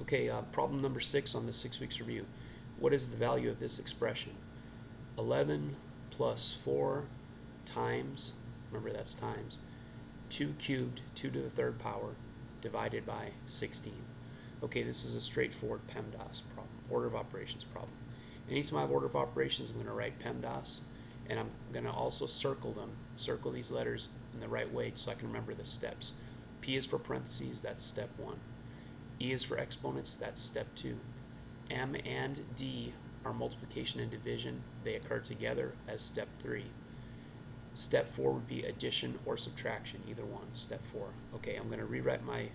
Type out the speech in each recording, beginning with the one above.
Okay, problem number 6 on the 6 weeks review. What is the value of this expression? 11 plus 4 times, remember that's times, 2 cubed, 2 to the third power, divided by 16. Okay, this is a straightforward PEMDAS problem, order of operations problem. Anytime I have order of operations, I'm going to write PEMDAS, and I'm going to also circle them, circle these letters in the right way so I can remember the steps. P is for parentheses, that's step 1. E is for exponents, that's step 2. M and D are multiplication and division. They occur together as step 3. Step 4 would be addition or subtraction, either one, step 4. Okay, I'm going to rewrite my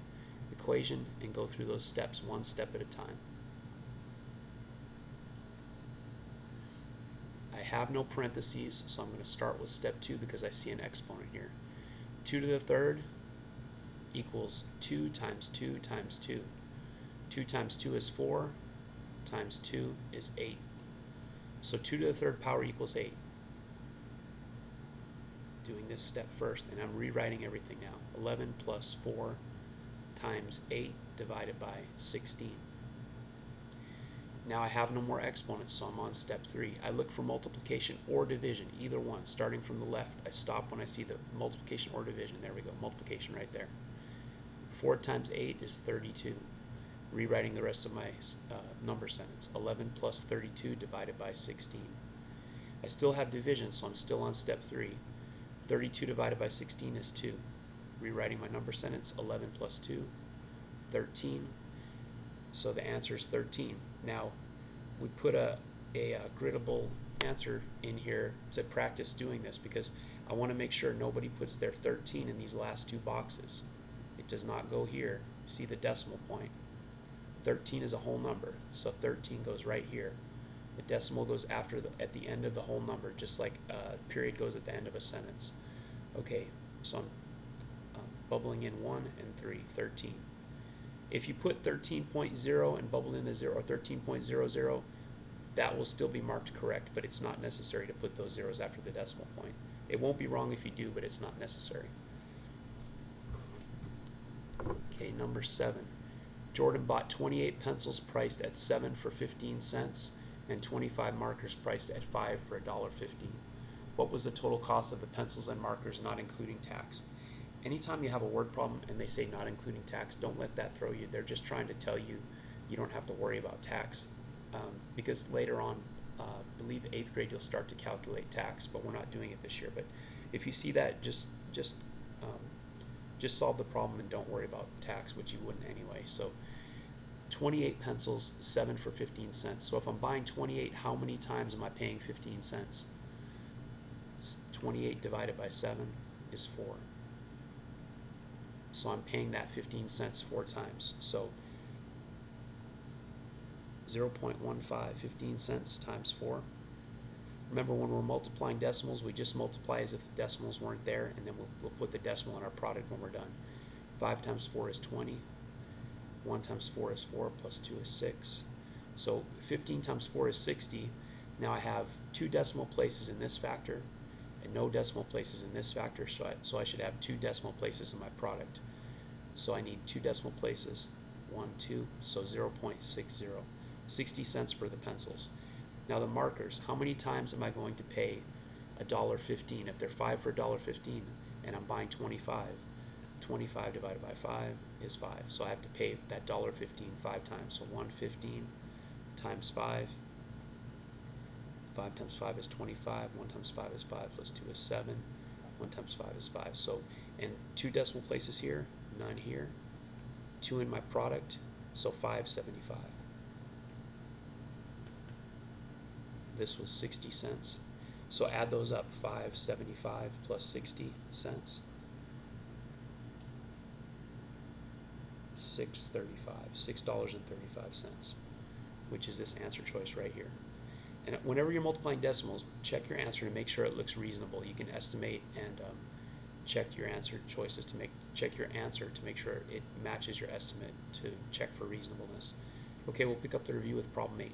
equation and go through those steps one step at a time. I have no parentheses, so I'm going to start with step 2 because I see an exponent here. 2 to the third equals 2 times 2 times 2. 2 times 2 is 4, times 2 is 8. So 2 to the third power equals 8. Doing this step first, and I'm rewriting everything now. 11 plus 4 times 8 divided by 16. Now I have no more exponents, so I'm on step 3. I look for multiplication or division, either one. Starting from the left, I stop when I see the multiplication or division. There we go, multiplication right there. 4 times 8 is 32. Rewriting the rest of my number sentence. 11 plus 32 divided by 16. I still have division, so I'm still on step 3. 32 divided by 16 is 2. Rewriting my number sentence, 11 plus 2, 13. So the answer is 13. Now, we put a griddable answer in here to practice doing this because I want to make sure nobody puts their 13 in these last two boxes. It does not go here. See the decimal point. 13 is a whole number, so 13 goes right here. The decimal goes at the end of the whole number, just like a period goes at the end of a sentence. Okay, so I'm bubbling in 1 and 3, 13. If you put 13.0 and bubble in the 0, or 13.00, that will still be marked correct, but it's not necessary to put those zeros after the decimal point. It won't be wrong if you do, but it's not necessary. Okay, number 7. Jordan bought 28 pencils priced at 7 for 15 cents and 25 markers priced at 5 for $1.15. What was the total cost of the pencils and markers not including tax? Anytime you have a word problem and they say not including tax, don't let that throw you. They're just trying to tell you you don't have to worry about tax because later on, I believe 8th grade, you'll start to calculate tax, but we're not doing it this year. But if you see that, just solve the problem and don't worry about tax, which you wouldn't anyway. So 28 pencils, 7 for 15 cents. So if I'm buying 28, how many times am I paying 15 cents? 28 divided by 7 is 4. So I'm paying that 15 cents 4 times. So 0.15, 15 cents times 4. Remember, when we're multiplying decimals, we just multiply as if the decimals weren't there, and then we'll put the decimal in our product when we're done. 5 times 4 is 20. 1 times 4 is 4, plus 2 is 6. So 15 times 4 is 60. Now I have 2 decimal places in this factor and no decimal places in this factor, so I should have 2 decimal places in my product. So I need 2 decimal places, 1, 2, so 0.60. 60 cents for the pencils. Now the markers, how many times am I going to pay $1.15? If they're 5 for $1.15 and I'm buying 25, 25 divided by 5 is 5. So I have to pay that $1.15 5 times. So 115 times 5. 5 times 5 is 25. 1 times 5 is 5 plus 2 is 7. 1 times 5 is 5. So, and 2 decimal places here, none here. 2 in my product, so 5.75. This was 60 cents. So add those up, 5.75 plus 60 cents. $6.35, which is this answer choice right here. And whenever you're multiplying decimals, check your answer to make sure it looks reasonable. You can estimate and check your answer choices to check your answer to make sure it matches your estimate to check for reasonableness. Okay, we'll pick up the review with problem 8.